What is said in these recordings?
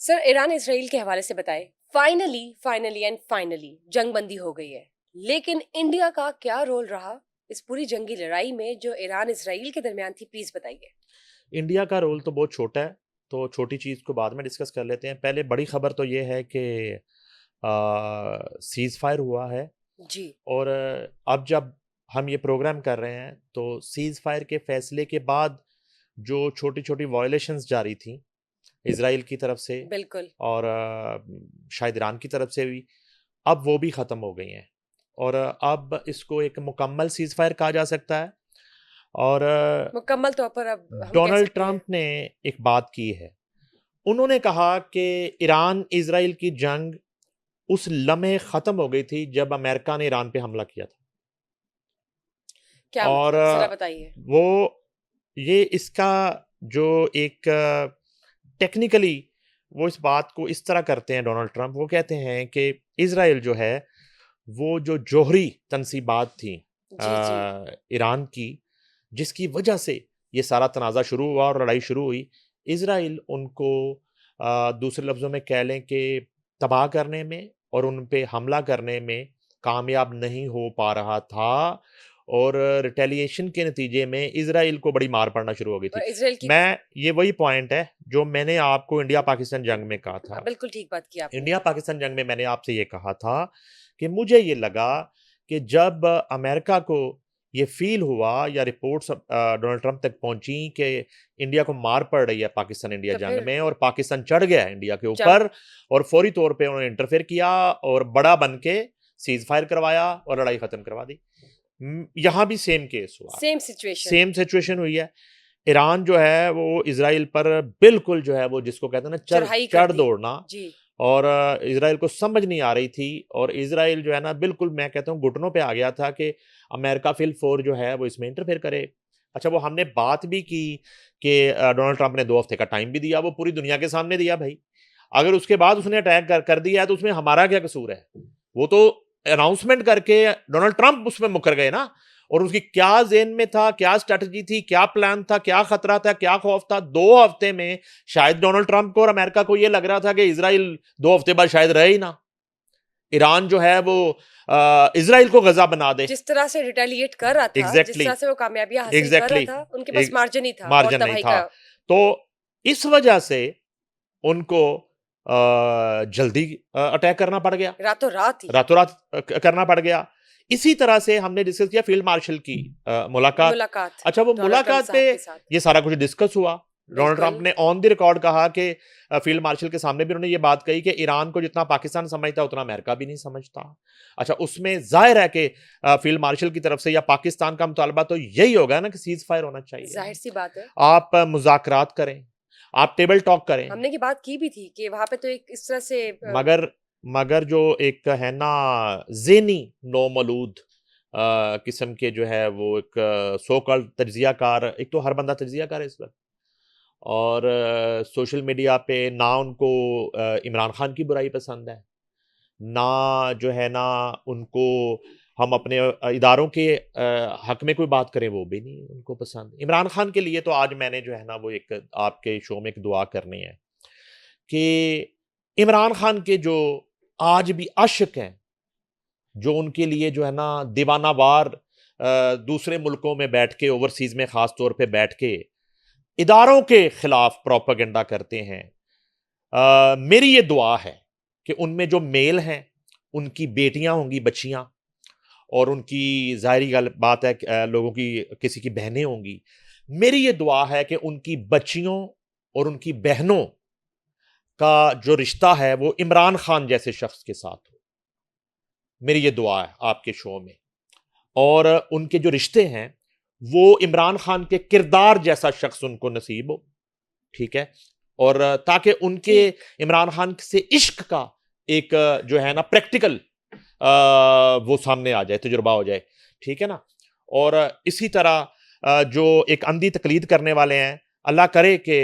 Sir, Iran Israel के हवाले से बताएं। फाइनली जंग बंदी हो गई है, लेकिन इंडिया का क्या रोल रहा इस पूरी जंगी लड़ाई में जो ईरान इसराइल के दरमियान थी? प्लीज बताइए। इंडिया का रोल तो बहुत छोटा है, तो छोटी चीज़ को बाद में डिस्कस कर लेते हैं। पहले बड़ी खबर तो ये है कि सीज़ फायर हुआ है। जी। और अब जब हम ये प्रोग्राम कर रहे हैं तो सीज़ फायर के फैसले के बाद जो छोटी छोटी वायलेशंस जारी थी इसराइल की तरफ से बिल्कुल। और शायद ईरान की तरफ से भी, अब वो भी ख़त्म हो गई हैं। और अब इसको एक मुकम्मल सीज़ फायर कहा जा सकता है। और मुकम्मल तौर पर अब हम कह डोनाल्ड सकते हैं। ट्रंप ने एक बात की है। उन्होंने कहा कि ईरान इजराइल की जंग उस लम्हे खत्म हो गई थी जब अमेरिका ने ईरान पे हमला किया था। क्या और मतलब, जरा बताइए। वो ये इसका जो एक टेक्निकली वो इस बात को इस तरह करते हैं डोनाल्ड ट्रंप। वो कहते हैं कि इजराइल जो है वो जो जोहरी तनसीबात थी जी जी। ईरान की, जिसकी वजह से ये सारा तनाज़ा शुरू हुआ और लड़ाई शुरू हुई। इजराइल उनको दूसरे लफ्ज़ों में कह लें कि तबाह करने में और उन पे हमला करने में कामयाब नहीं हो पा रहा था। और रिटेलिएशन के नतीजे में इजराइल को बड़ी मार पड़ना शुरू हो गई और थी। इसराइल की। मैं ये वही पॉइंट है जो मैंने आपको इंडिया पाकिस्तान जंग में कहा था। बिल्कुल ठीक बात की आपने। इंडिया पाकिस्तान जंग में मैंने आपसे ये कहा था कि मुझे ये लगा कि जब अमेरिका को ये फील हुआ या रिपोर्ट्स डोनाल्ड ट्रंप तक पहुंची कि इंडिया को मार पड़ रही है पाकिस्तान इंडिया तो जंग फिर में और पाकिस्तान चढ़ गया है इंडिया के जब ऊपर, और फौरी तौर पे उन्होंने इंटरफेयर किया और बड़ा बन के सीज फायर करवाया और लड़ाई खत्म करवा दी। यहां भी सेम केस हुआ, सेम सिचुएशन। सेम सिचुएशन हुई है। ईरान जो है वो इसराइल पर बिल्कुल जो है वो जिसको कहते हैं ना चढ़ चढ़ाई कर चढ़ दी। दौड़ना। जी। और इसराइल को समझ नहीं आ रही थी और इसराइल जो है ना बिल्कुल मैं कहता हूँ घुटनों पे आ गया था कि अमेरिका फिल फोर जो है वो इसमें इंटरफेयर करे। अच्छा, वो हमने बात भी की कि डोनाल्ड ट्रंप ने 2 हफ्ते का टाइम भी दिया, वो पूरी दुनिया के सामने दिया भाई। अगर उसके बाद उसने अटैक कर दिया है तो उसमें हमारा क्या कसूर है? वो तो अनाउंसमेंट करके डोनाल्ड ट्रंप उसमें मुकर गए ना। और उसकी क्या जेन में था, क्या स्ट्रेटजी थी, क्या प्लान था, क्या खतरा था, क्या खौफ था? 2 हफ्ते में शायद डोनाल्ड ट्रंप को और अमेरिका को यह लग रहा था कि इसराइल 2 हफ्ते बाद शायद रहे ही ना, ईरान जो है वो इसराइल को गजा बना दे। जिस तरह से रिटेलिएट कर रहा था, जिस एग्जैक्टली तरह से वो कामयाबियां हासिल कर रहा एग्जैक्टली था, उनके पास मार्जिन ही था और मार्जिन नहीं तबाही था। का। तो इस वजह से उनको जल्दी अटैक करना पड़ गया, रातों रात ही। रातों रात करना पड़ गया। इसी तरह से हमने डिस्कस किया फील्ड मार्शल की मुलाकात। मुलाकात अच्छा, वो डोनाल्ड ट्रंप मुलाकात पे साहब के साथ। ये सारा कुछ डिस्कस हुआ। डोनाल्ड बिल्कुल। ट्रंप ने ऑन द रिकॉर्ड कहा कि फील्ड मार्शल के सामने भी उन्होंने ये बात कही कि ईरान को जितना पाकिस्तान समझता उतना अमेरिका भी नहीं समझता। अच्छा, उसमें जाहिर है कि फील्ड मार्शल की तरफ से या पाकिस्तान का मुतालबा तो यही होगा ना कि सीज फायर होना चाहिए। जाहिर सी बात है। आप मुज़ाकरात करें, आप टेबल टॉक करें। हमने की बात की भी थी कि वहां पे तो एक इस तरह से मगर मगर जो एक है ना ज़ेनी नौमौलूद किस्म के जो है वो एक सो कॉल्ड तज्ज़ियाकार, एक तो हर बंदा तज्ज़ियाकार है इस वक्त। और सोशल मीडिया पे ना उनको इमरान खान की बुराई पसंद है, ना जो है ना उनको हम अपने इदारों के हक में कोई बात करें वो भी नहीं उनको पसंद। इमरान खान के लिए तो आज मैंने जो है ना वो एक आपके शो में एक दुआ करनी है कि इमरान खान के जो आज भी आशिक हैं, जो उनके लिए जो है ना दीवानावार दूसरे मुल्कों में बैठ के, ओवरसीज में खास तौर पे बैठ के इदारों के खिलाफ प्रोपेगेंडा करते हैं, मेरी ये दुआ है कि उनमें जो मेल हैं उनकी बेटियां होंगी, बच्चियां, और उनकी जाहिरी बात है लोगों की किसी की बहनें होंगी। मेरी ये दुआ है कि उनकी बच्चियों और उनकी बहनों का जो रिश्ता है वो इमरान खान जैसे शख्स के साथ हो। मेरी ये दुआ है आपके शो में। और उनके जो रिश्ते हैं वो इमरान खान के किरदार जैसा शख्स उनको नसीब हो, ठीक है? और ताकि उनके ठीक। इमरान खान से इश्क का एक जो है ना प्रैक्टिकल वो सामने आ जाए, तजुर्बा हो जाए, ठीक है ना? और इसी तरह जो एक अंधी तकलीद करने वाले हैं, अल्लाह करे कि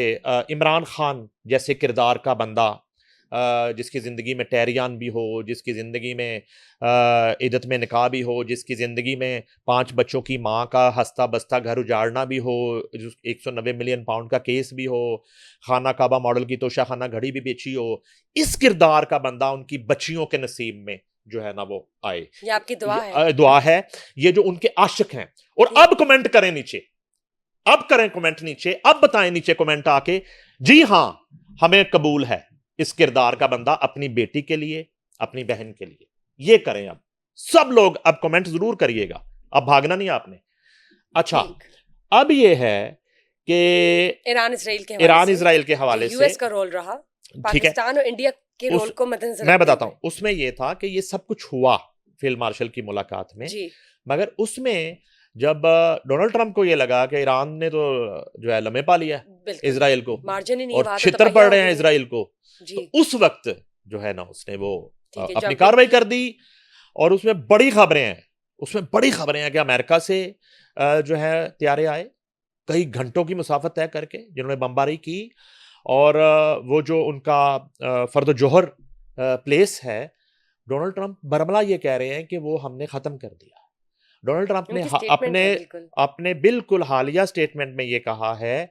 इमरान खान जैसे किरदार का बंदा जिसकी ज़िंदगी में टैरियान भी हो, जिसकी ज़िंदगी में इद्दत में निकाह भी हो, जिसकी ज़िंदगी में 5 बच्चों की माँ का हंसता बसता घर उजाड़ना भी हो, 190 मिलियन पाउंड का केस भी हो, खाना काबा मॉडल की तोशा खाना घड़ी भी बेची हो, इस किरदार का बंदा उनकी बच्चियों के नसीब में जो है ना वो आए। ये आपकी दुआ है। दुआ है। ये जो उनके आशिक हैं, और जी। अब कमेंट करें नीचे, अब करें कमेंट नीचे, अब बताएं नीचे कमेंट आके, जी हां हमें कबूल है इस किरदार का बंदा अपनी बेटी के लिए, अपनी बहन के लिए। ये करें अब सब लोग, अब कमेंट जरूर करिएगा, अब भागना नहीं आपने। अच्छा, ठीक। अब ये है कि ईरान इसराइल के हवाले से यूएस का रोल रहा, ठीक है, पाकिस्तान और इंडिया के रोल उस को मद्देनजर मैं रखते बताता हुए। हूं, उसमें ये था कि ये सब कुछ हुआ फील्ड मार्शल की मुलाकात में, जी। मगर उसमें जब डोनाल्ड ट्रंप को ये लगा कि ईरान ने तो जो है लम्हे पा लिया बिल्कुल। इसराइल को मार्जिन ही नहीं, और वहां तो छितर पड़ तबाहियां हो रहे हैं गई हैं। इसराइल को, जी। तो उस वक्त जो है ना उसने वो ठीक है, अपनी जंपिंग कार्रवाई की। कर दी। और उसमें बड़ी खबरें हैं, उसमें बड़ी खबरें हैं कि अमेरिका से जो है त्यारे आए कई घंटों की मुसाफत तय करके, जिन्होंने बमबारी की। और वो जो उनका फर्द जोहर प्लेस है, डोनाल्ड ट्रंप बरमला ये कह रहे हैं कि वो हमने खत्म कर दिया। डोनाल्ड ट्रंप ने उनकी स्टेटमेंट अपने है बिल्कुल। अपने बिल्कुल हालिया स्टेटमेंट में ये कहा है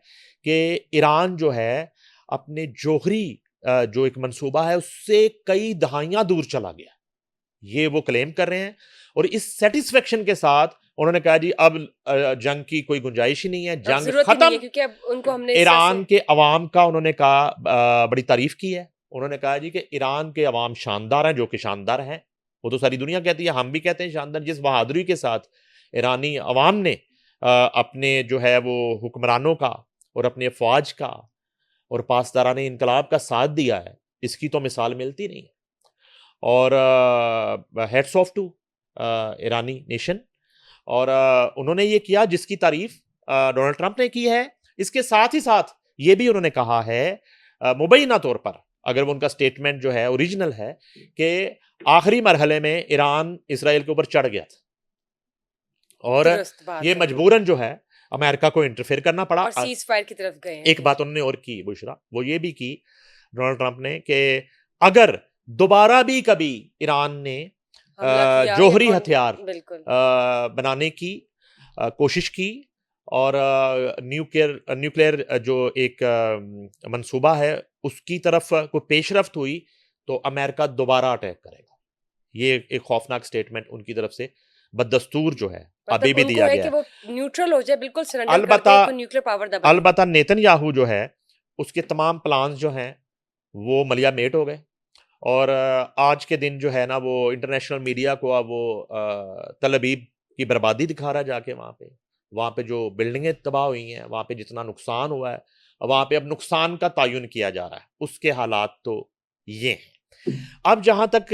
कि ईरान जो है अपने जोहरी जो एक मंसूबा है उससे कई दहाइयां दूर चला गया, ये वो क्लेम कर रहे हैं। और इस सेटिस्फेक्शन के साथ उन्होंने कहा जी अब जंग की कोई गुंजाइश ही नहीं है, अब जंग जरूरत ही नहीं है, खत्म। क्योंकि अब उनको हमने इस तरह से। ईरान के अवाम का उन्होंने कहा बड़ी तारीफ की है। उन्होंने कहा जी कि ईरान के अवाम शानदार हैं, जो कि शानदार हैं, वो तो सारी दुनिया कहती है, हम भी कहते हैं शानदार। जिस बहादुरी के साथ ईरानी अवाम ने अपने जो है वो हुक्मरानों का और अपने फौज का और पासदारान इनकलाब का साथ दिया है, इसकी तो मिसाल मिलती नहीं है। और heads of two Irani nation. और उन्होंने ये किया जिसकी तारीफ डोनाल्ड ट्रंप ने की है। इसके साथ ही साथ ये भी उन्होंने कहा है मुबैना तौर पर, अगर वो उनका स्टेटमेंट जो है ओरिजिनल है, कि आखिरी मरहले में ईरान इसराइल के ऊपर चढ़ गया था और दुरुस्त बात ये है। मजबूरन जो है अमेरिका को इंटरफेयर करना पड़ा। और सीज फायर की तरफ गए हैं एक बात उन्होंने और की बुशरा, वो ये भी की डोनाल्ड ट्रंप ने कि अगर दोबारा भी कभी ईरान ने हमला किया या जोहरी कौन। हथियार बिल्कुल। बनाने की कोशिश की और न्यूक्लियर जो एक मंसूबा है उसकी तरफ कोई पेशरफ्त हुई, तो अमेरिका दोबारा अटैक करेगा। ये एक खौफनाक स्टेटमेंट उनकी तरफ से बददस्तूर जो है अभी मतलब भी उनको दिया है गया कि है। वो न्यूट्रल हो जाए, बिल्कुल सरेंडर करके अलबत्ता एक न्यूक्लियर पावर दबाए। अलबत्ता नेतन्याहू जो है उसके तमाम प्लान्स जो हैं वो मलिया मेट हो गए। और आज के दिन जो है ना वो इंटरनेशनल मीडिया को अब वो तल अबीब की बर्बादी दिखा रहा है जाके वहाँ पे जो बिल्डिंगें तबाह हुई हैं, वहाँ पे जितना नुकसान हुआ है, वहाँ पे अब नुकसान का तायुन किया जा रहा है, उसके हालात तो ये हैं। अब जहाँ तक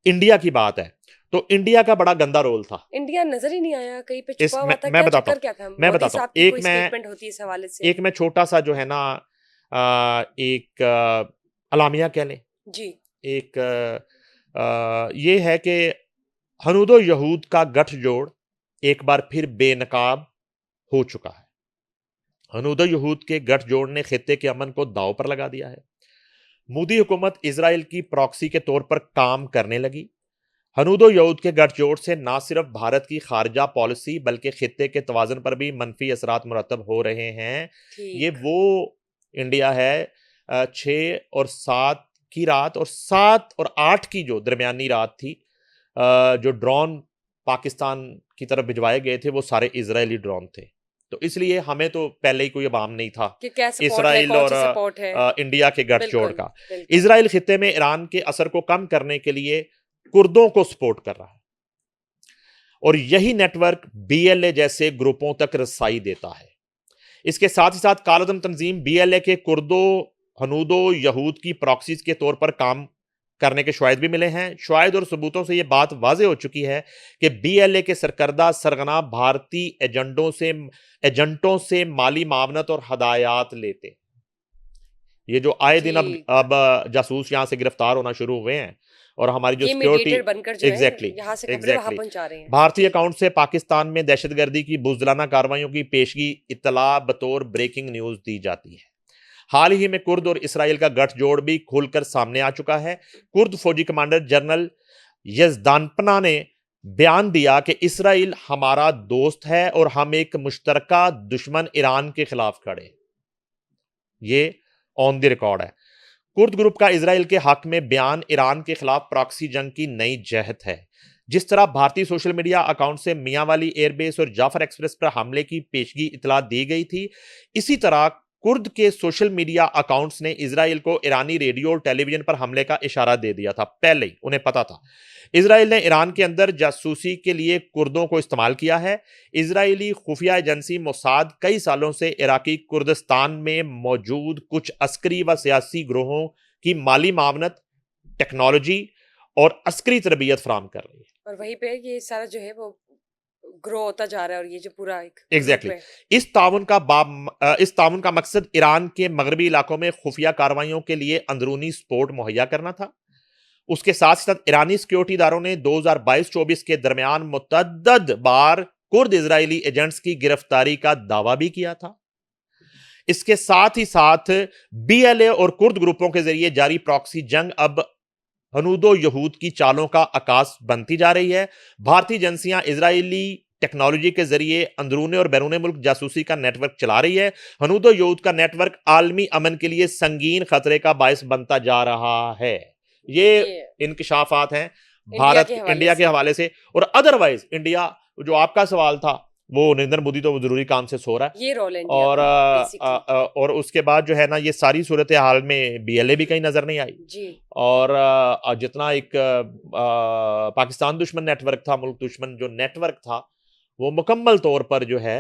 इंडिया की बात है, तो इंडिया का बड़ा गंदा रोल था इंडिया नजर ही नहीं आया, कहीं पे इस छुपा हुआ था, मैं क्या बताता चक्कर हूँ क्या था? मैं मोदी बताता हूँ साहब की कोई स्टेटमेंट होती है इस हवाले से? एक मैं छोटा सा जो है ना एक अलामिया कह लें, जी। एक ये है कि हनूदो यहूद का गठजोड़ एक बार फिर बेनकाब हो चुका है। हनूदो यहूद के गठजोड़ ने खित्ते के अमन को दांव पर लगा दिया है। मोदी हुकूमत इजराइल की प्रॉक्सी के तौर पर काम करने लगी। हनूदो यहूद के गठजोड़ से न सिर्फ भारत की खारजा पॉलिसी बल्कि खित्ते के तवाज़ुन पर भी मनफी असरात मुरतब हो रहे हैं। ये ठीक। वो इंडिया है 6 और 7 की रात और 7 और 8 की जो दरमियानी रात थी, जो ड्रोन पाकिस्तान की तरफ भिजवाए गए थे वो सारे इजरायली ड्रोन थे। तो इसलिए हमें तो पहले ही कोई अबाम नहीं था कि क्या सपोर्ट है, इसराइल कौन और सी सपोर्ट है। इंडिया के गठजोड़ बिल्कुल का। बिल्कुल। इसराइल खित्ते में ईरान के असर को कम करने के लिए कुर्दों को सपोर्ट कर रहा है और यही नेटवर्क बीएलए जैसे ग्रुपों तक रसाई देता है। इसके साथ ही साथ कालदम तंजीम बीएलए के कुर्दो हनूदो यहूद की प्रॉक्सीज के तौर पर काम करने के शवाहिद भी मिले हैं। शवाहिद और सबूतों से यह बात वाज़ेह हो चुकी है कि बीएलए के सरकर्दा सरगना भारतीय एजेंटों से माली मावनत और हदायत लेते हैं। ये जो आए दिन अब जासूस यहां से गिरफ्तार होना शुरू हुए हैं और हमारी जो ये सिक्योरिटी मीडिएटर बनकर जो एग्जैक्टली है यहाँ से खबरें वहां पहुंचा रहे हैं। भारतीय जी। अकाउंट से पाकिस्तान में दहशतगर्दी की बुज़दिलाना कार्रवाइयों की पेशगी इत्तला बतौर ब्रेकिंग न्यूज दी जाती है। हाल ही में कुर्द और इसराइल का गठजोड़ भी खुलकर सामने आ चुका है। कुर्द फौजी कमांडर जनरल यजदानपना ने बयान दिया कि इसराइल हमारा दोस्त है और हम एक मुश्तरका दुश्मन ईरान के खिलाफ खड़े हैं। ये ऑन द रिकॉर्ड है। कुर्द ग्रुप का इसराइल के हक में बयान ईरान के खिलाफ प्रॉक्सी जंग की नई जहत है। जिस तरह भारतीय सोशल मीडिया अकाउंट से मियांवाली एयरबेस और जाफर एक्सप्रेस पर हमले की पेशगी इतला दी गई थी, इसी तरह कुर्द के सोशल मीडिया अकाउंट्स ने इसराइल को ईरानी रेडियो और टेलीविजन पर हमले का इशारा दे दिया था। पहले ही उन्हें पता था। इसराइल ने ईरान के अंदर जासूसी के लिए कुर्दों को इस्तेमाल किया है। इजरायली खुफिया एजेंसी मोसाद कई सालों से इराकी कुर्दिस्तान में मौजूद कुछ अस्करी व सियासी ग्रोहों की माली मावनत, टेक्नोलॉजी और अस्करी तरबियत फराम कर रही है। और वहीं पे ये सारा जो है वो ग्रो होता जा रहा है और ये जो पूरा एक एग्जैक्टली ग्रुप है। इस ताउन का मकसद ईरान के मगरबी इलाकों में खुफिया कार्रवाइयों के लिए अंदरूनी सपोर्ट मुहैया करना था। उसके साथ साथ ईरानी सिक्योरिटी इदारों ने 2022-24 के दरमियान मुतअद्दिद बार कुर्द इजरायली एजेंट्स की गिरफ्तारी का दावा भी किया था। इसके साथ ही साथ बीएलए और कुर्द ग्रुपों के जरिए जारी प्रॉक्सी जंग अब हनूदो यहूद की चालों का आकाश बनती जा रही है। भारतीय एजेंसियां इजरायली टेक्नोलॉजी के जरिए अंदरूनी और बैरूनी मुल्क जासूसी का नेटवर्क चला रही है। हनूदो यहूद का नेटवर्क आलमी अमन के लिए संगीन खतरे का बायस बनता जा रहा है। ये इंकशाफात हैं भारत इंडिया के हवाले से। और अदरवाइज इंडिया, जो आपका सवाल था, वो नरेंद्र मोदी तो वो जरूरी काम से सो रहा है। ये रोल इंडिया और उसके बाद जो है ना, ये सारी सूरत हाल में बीएलए भी कहीं नजर नहीं आई जी। और जितना एक पाकिस्तान दुश्मन नेटवर्क था, मुल्क दुश्मन जो नेटवर्क था, वो मुकम्मल तौर पर जो है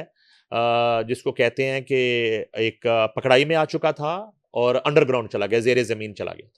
जिसको कहते हैं कि एक पकड़ाई में आ चुका था और अंडरग्राउंड चला गया, जेर जमीन चला गया।